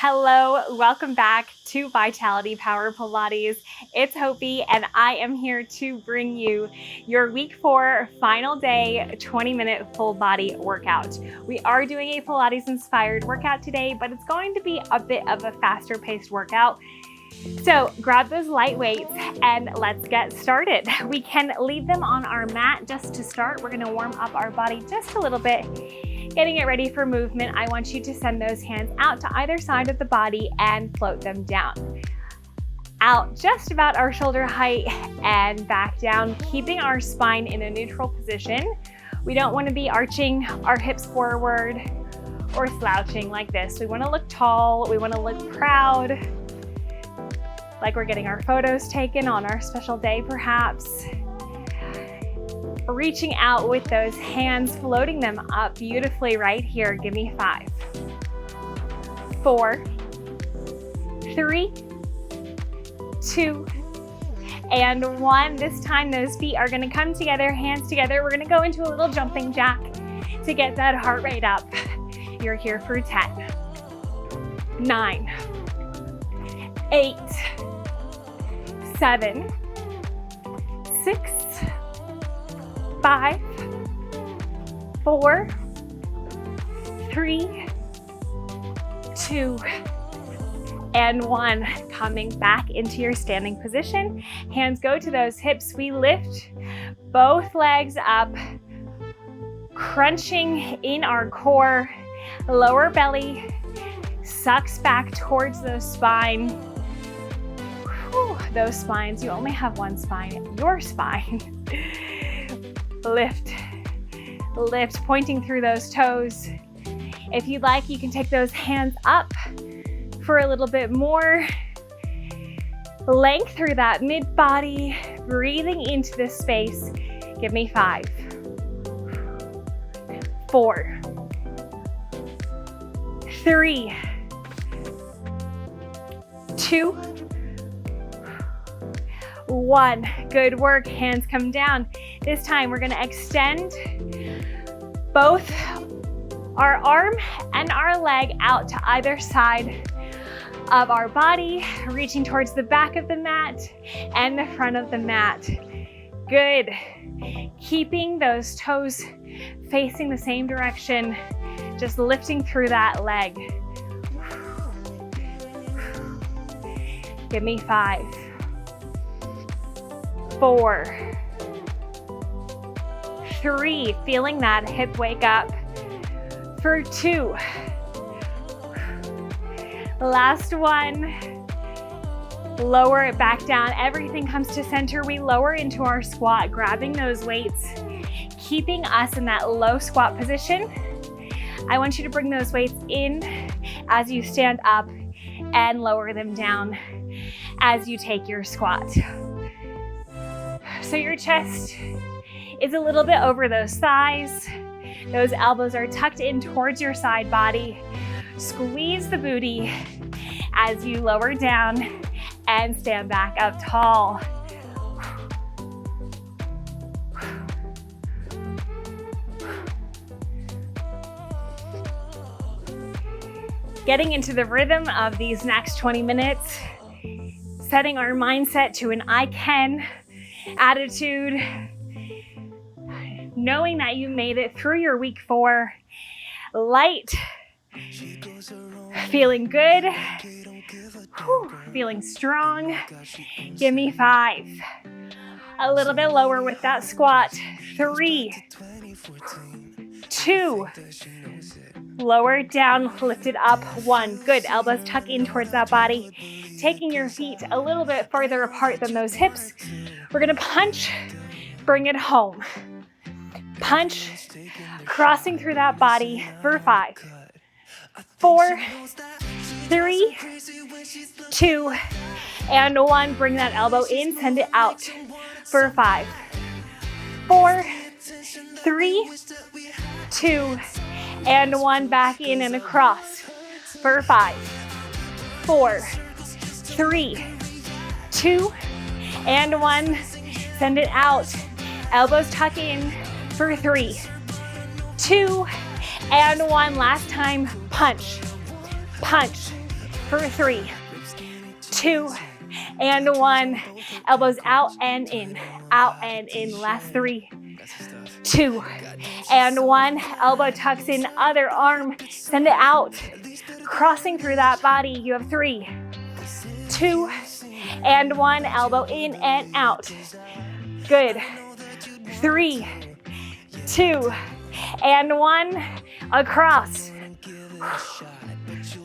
Hello, welcome back to Vitality Power Pilates. It's Hopie, and I am here to bring you your week 4 final day 20-minute full body workout. We are doing a Pilates inspired workout today, but it's going to be a bit of a faster paced workout. So grab those light weights and let's get started. We can leave them on our mat just to start. We're going to warm up our body just a little bit. Getting it ready for movement, I want you to send those hands out to either side of the body and float them down. Out just about our shoulder height and back down, keeping our spine in a neutral position. We don't want to be arching our hips forward or slouching like this. We want to look tall, we want to look proud, like we're getting our photos taken on our special day perhaps. Reaching out with those hands, floating them up beautifully right here. Give me 5, 4, 3, 2, and 1. This time those feet are gonna come together, hands together. We're gonna go into a little jumping jack to get that heart rate up. You're here for 10, 9, 8, 7, 6, 5, 4, 3, 2, and 1. Coming back into your standing position. Hands go to those hips. We lift both legs up, crunching in our core. Lower belly sucks back towards those spine. Whew, those spines, you only have one spine, your spine. Lift, lift, pointing through those toes. If you'd like, you can take those hands up for a little bit more length through that mid body, breathing into this space. Give me 5, 4, 3, 2, 1. Good work. Hands come down. This time we're going to extend both our arm and our leg out to either side of our body, reaching towards the back of the mat and the front of the mat. Good. Keeping those toes facing the same direction, just lifting through that leg. Give me 5, 4, 3, feeling that hip wake up. For 2, last one. Lower it back down. Everything comes to center. We lower into our squat, grabbing those weights, keeping us in that low squat position. I want you to bring those weights in as you stand up and lower them down as you take your squat. So your chest is a little bit over those thighs. Those elbows are tucked in towards your side body. Squeeze the booty as you lower down and stand back up tall. Getting into the rhythm of these next 20 minutes, setting our mindset to an I can attitude, knowing that you made it through your week 4, light, feeling good, feeling strong. Give me 5, a little bit lower with that squat. 3, 2, lower it down, lift it up. 1, good, elbows tuck in towards that body, taking your feet a little bit further apart than those hips. We're gonna punch, bring it home. Punch, crossing through that body for 5, 4, 3, 2, and 1. Bring that elbow in, send it out for 5, 4, 3, 2, and 1. Back in and across for 5, 4, 3, 2, and 1. Send it out. Elbows tuck in for 3, 2, and 1. Last time, punch, punch, for 3, 2, and 1. Elbows out and in, out and in. Last 3, 2, and 1. Elbow tucks in, other arm, send it out. Crossing through that body, you have 3, 2, and 1. Elbow in and out. Good. 3, 2, and 1. Across.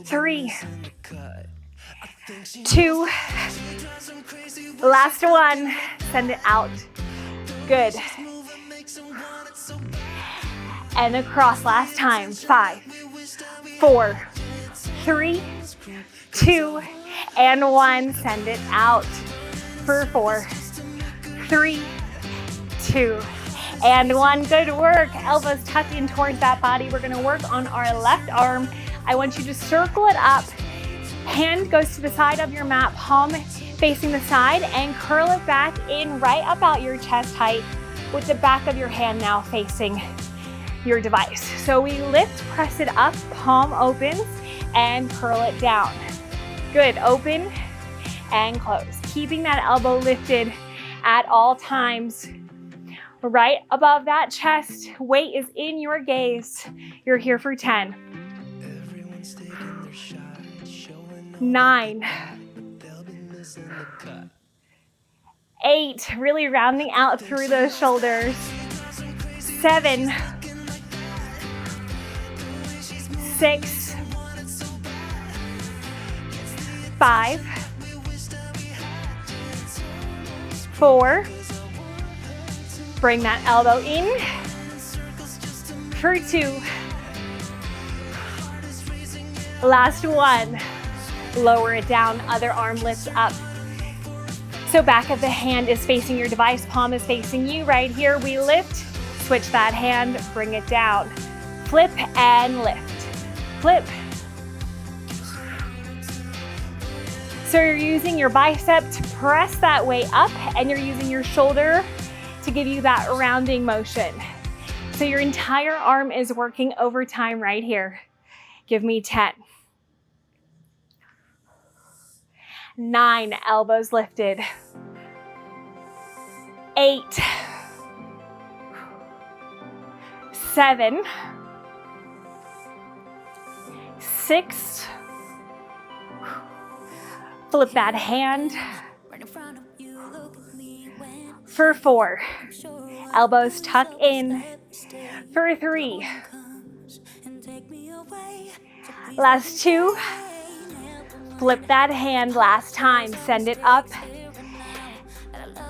3, 2, last 1. Send it out. Good. And across last time. 5, 4, 3, 2, and 1. Send it out for 4, 3, 2, and 1. Good work. Elbows tucked in towards that body. We're gonna work on our left arm. I want you to circle it up. Hand goes to the side of your mat, palm facing the side, and curl it back in right about your chest height with the back of your hand now facing your device. So we lift, press it up, palm opens, and curl it down. Good, open and close. Keeping that elbow lifted at all times. Right above that chest, weight is in your gaze. You're here for 10. 9. 8, really rounding out through those shoulders. 7. 6. 5. 4. Bring that elbow in for 2. Last 1. Lower it down, other arm lifts up. So back of the hand is facing your device, palm is facing you. Right here, we lift, switch that hand, bring it down. Flip and lift. Flip. So you're using your bicep to press that weight up, and you're using your shoulder to give you that rounding motion. So your entire arm is working overtime right here. Give me 10. 9, elbows lifted. 8. 7. 6. Flip that hand. For 4. Elbows tuck in. For 3. Last 2. Flip that hand last time. Send it up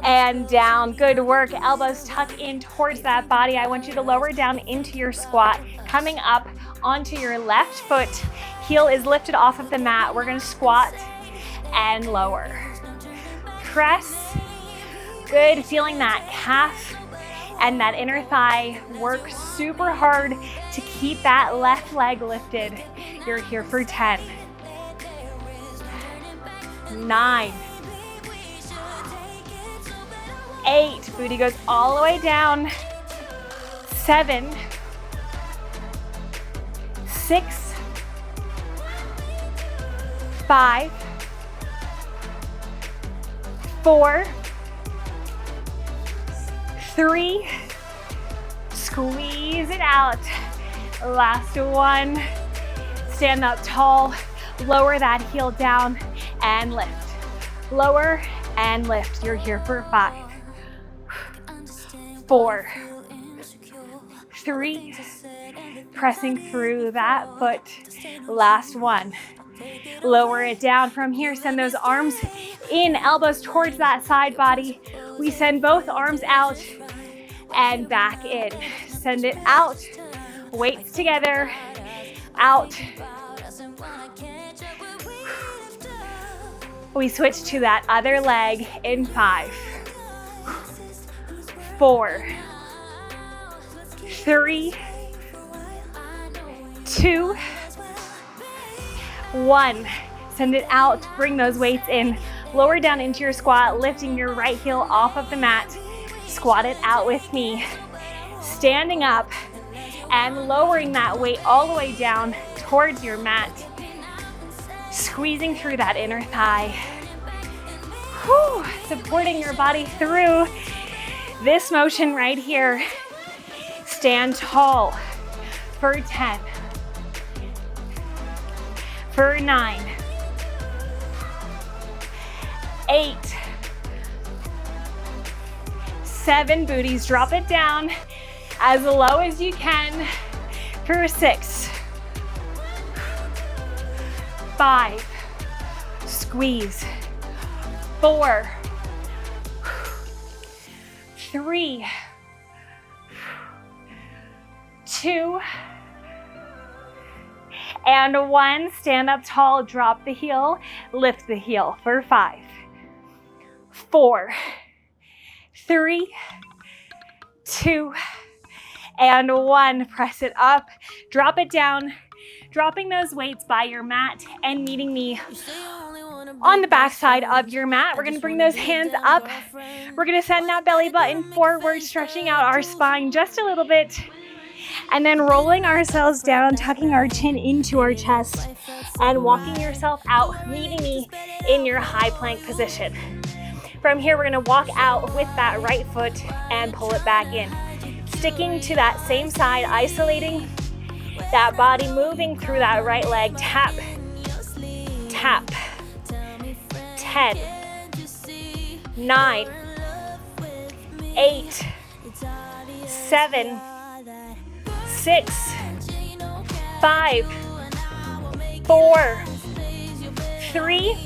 and down. Good work. Elbows tuck in towards that body. I want you to lower down into your squat, coming up onto your left foot. Heel is lifted off of the mat. We're gonna squat and lower. Press. Good. Feeling that calf and that inner thigh work super hard to keep that left leg lifted. You're here for 10. 9. 8. Booty goes all the way down. 7. 6. 5. 4. 3. Squeeze it out. Last 1. Stand up tall. Lower that heel down and lift. Lower and lift. You're here for 5. 4. 3. Pressing through that foot. Last 1. Lower it down from here. Send those arms in, elbows towards that side body. We send both arms out and back in. Send it out. Weights together. Out. We switch to that other leg in 5, 4, 3, 2, 1. Send it out, bring those weights in. Lower down into your squat, lifting your right heel off of the mat. Squat it out with me. Standing up and lowering that weight all the way down towards your mat. Squeezing through that inner thigh. Whew, supporting your body through this motion right here. Stand tall for 10, for 9, 8, 7, booties, drop it down as low as you can, for 6, 5, squeeze, 4, 3, 2, and 1. Stand up tall, drop the heel, lift the heel for 5, 4, 3, 2, and 1. Press it up, drop it down, dropping those weights by your mat and meeting me on the back side of your mat. We're gonna bring those hands up. We're gonna send that belly button forward, stretching out our spine just a little bit, and then rolling ourselves down, tucking our chin into our chest, and walking yourself out, meeting me in your high plank position. From here, we're gonna walk out with that right foot and pull it back in. Sticking to that same side, isolating that body, moving through that right leg. Tap, tap. 10, 9, 8, 7, 6, 5, 4, 3,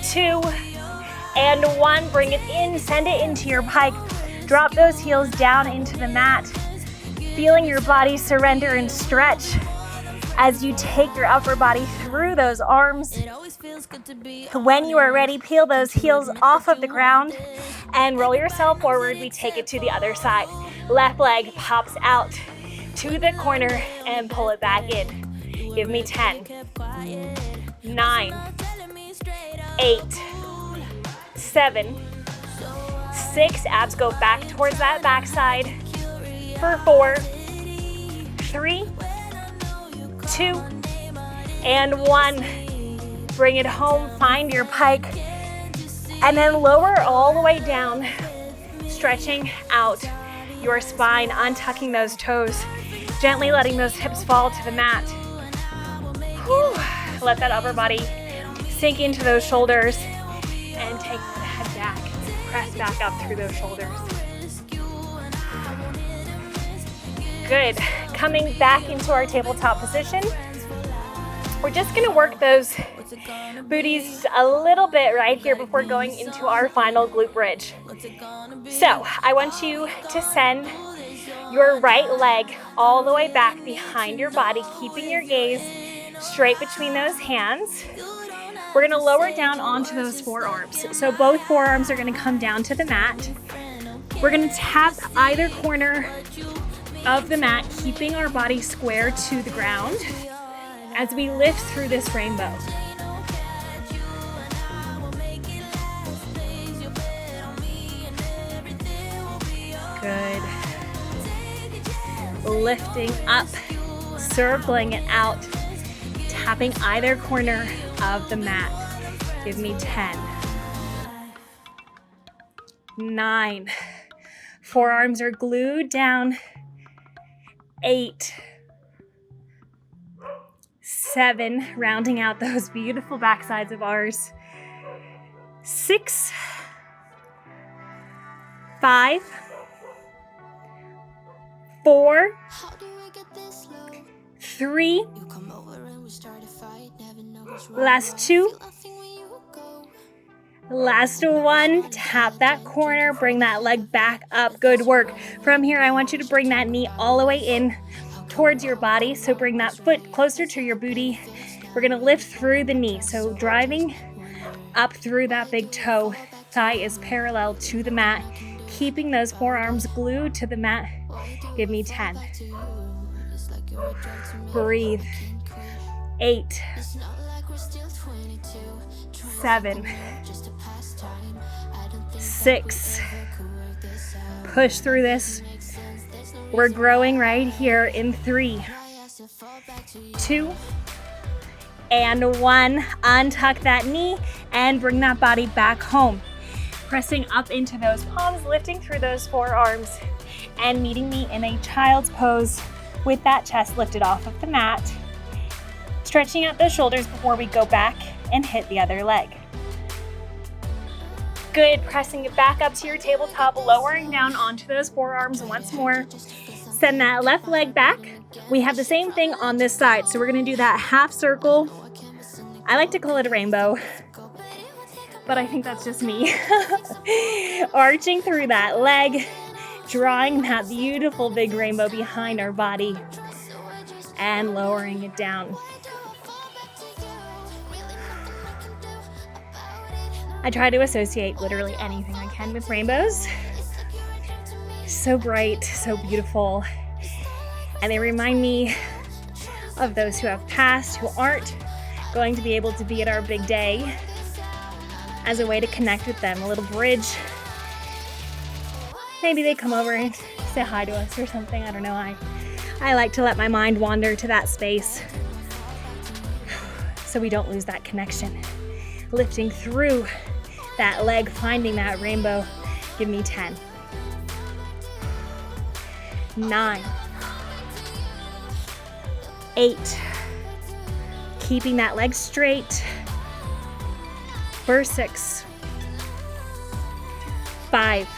2, and 1. Bring it in, send it into your pike. Drop those heels down into the mat, feeling your body surrender and stretch as you take your upper body through those arms. When you are ready, peel those heels off of the ground and roll yourself forward. We take it to the other side. Left leg pops out to the corner and pull it back in. Give me 10, 9, 8, 7, 6. Abs go back towards that backside. For 4, 3, 2, and 1. Bring it home, find your pike, and then lower all the way down, stretching out your spine, untucking those toes, gently letting those hips fall to the mat. Whew. Let that upper body sink into those shoulders and take the head back. Press back up through those shoulders. Good. Coming back into our tabletop position. We're just gonna work those booties a little bit right here before going into our final glute bridge. So I want you to send your right leg all the way back behind your body, keeping your gaze straight between those hands. We're gonna lower down onto those forearms. So both forearms are gonna come down to the mat. We're gonna tap either corner of the mat, keeping our body square to the ground as we lift through this rainbow. Good. Lifting up, circling it out, tapping either corner of the mat. Give me 10, 9, forearms are glued down, 8, 7, rounding out those beautiful backsides of ours, 6, 5, 4, 3, last 2, last 1. Tap that corner, bring that leg back up. Good work. From here, I want you to bring that knee all the way in towards your body. So bring that foot closer to your booty. We're gonna lift through the knee. So driving up through that big toe. Thigh is parallel to the mat. Keeping those forearms glued to the mat. Give me 10. Breathe. 8, 7, 6. Push through this. We're growing right here in 3, 2, and 1. Untuck that knee and bring that body back home. Pressing up into those palms, lifting through those forearms, and meeting me in a child's pose with that chest lifted off of the mat. Stretching out those shoulders before we go back and hit the other leg. Good, pressing it back up to your tabletop, lowering down onto those forearms once more. Send that left leg back. We have the same thing on this side, so we're gonna do that half circle. I like to call it a rainbow, but I think that's just me. Arching through that leg, drawing that beautiful big rainbow behind our body, and lowering it down. I try to associate literally anything I can with rainbows. So bright, so beautiful. And they remind me of those who have passed, who aren't going to be able to be at our big day, as a way to connect with them, a little bridge. Maybe they come over and say hi to us or something, I don't know. I like to let my mind wander to that space so we don't lose that connection. Lifting through that leg, finding that rainbow. Give me 10. 9. 8. Keeping that leg straight. For 6. 5.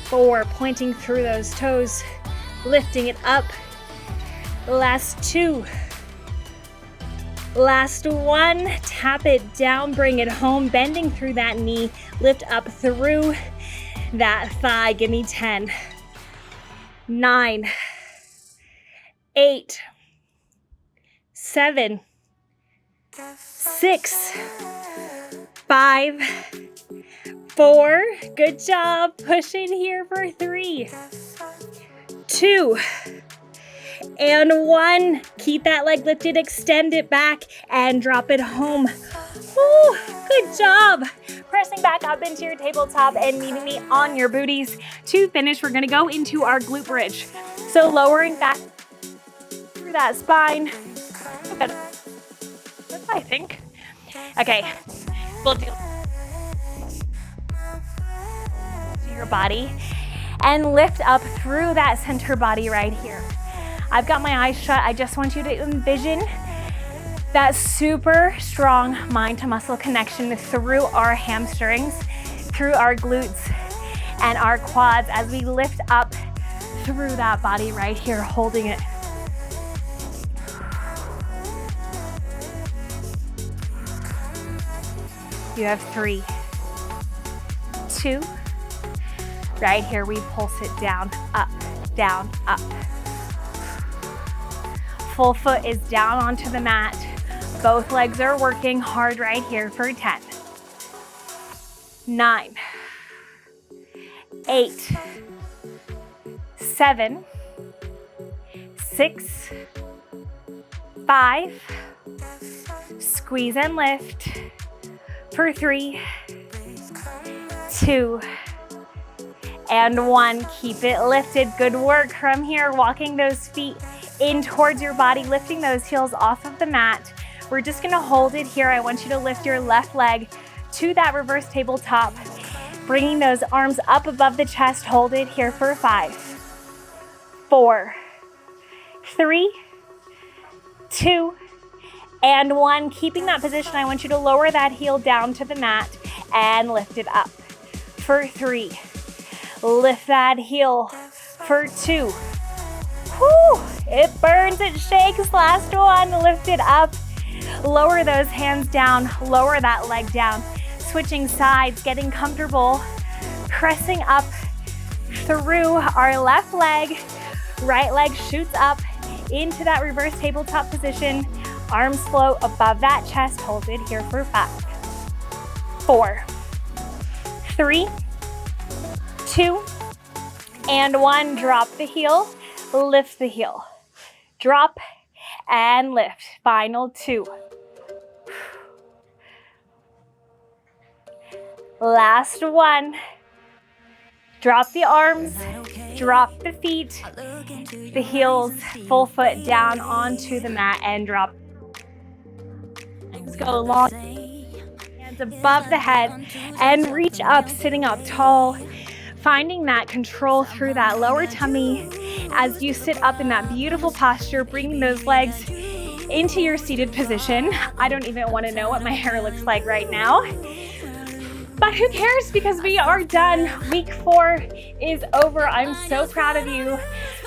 4. Pointing through those toes, lifting it up. Last 2. Last 1, tap it down, bring it home, bending through that knee, lift up through that thigh. Give me 10. 9. 8. 7. 6. 5. 4. Good job. Push in here for 3. 2. And 1. Keep that leg lifted, extend it back, and drop it home. Ooh, good job. Pressing back up into your tabletop and meeting me on your booties. To finish, we're gonna go into our glute bridge. So lowering back through that spine. That's I think. Okay, we'll do to your body and lift up through that center body right here. I've got my eyes shut. I just want you to envision that super strong mind to muscle connection through our hamstrings, through our glutes and our quads as we lift up through that body right here, holding it. You have 3, 2, right here we pulse it down, up, up. Full foot is down onto the mat. Both legs are working hard right here for 10. 9, 8, 7, 6, 5, squeeze and lift for 3, 2, and 1. Keep it lifted. Good work from here, walking those feet in towards your body, lifting those heels off of the mat. We're just gonna hold it here. I want you to lift your left leg to that reverse tabletop, bringing those arms up above the chest. Hold it here for 5, 4, 3, 2, and 1. Keeping that position, I want you to lower that heel down to the mat and lift it up for 3. Lift that heel for 2. Whew, it burns, it shakes. Last 1, lift it up. Lower those hands down, lower that leg down. Switching sides, getting comfortable. Pressing up through our left leg. Right leg shoots up into that reverse tabletop position. Arms float above that chest. Hold it here for 5, 4, 3, 2, and 1. Drop the heel, lift the heel. Drop and lift. Final 2. Last 1. Drop the arms, drop the feet, the heels, full foot down onto the mat and drop Just go long, hands above the head, and reach up, sitting up tall, finding that control through that lower tummy as you sit up in that beautiful posture, bringing those legs into your seated position. I don't even want to know what my hair looks like right now, but who cares, because we are done. Week 4 is over. I'm so proud of you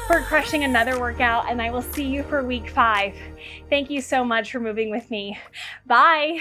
for crushing another workout, and I will see you for week 5. Thank you so much for moving with me. Bye.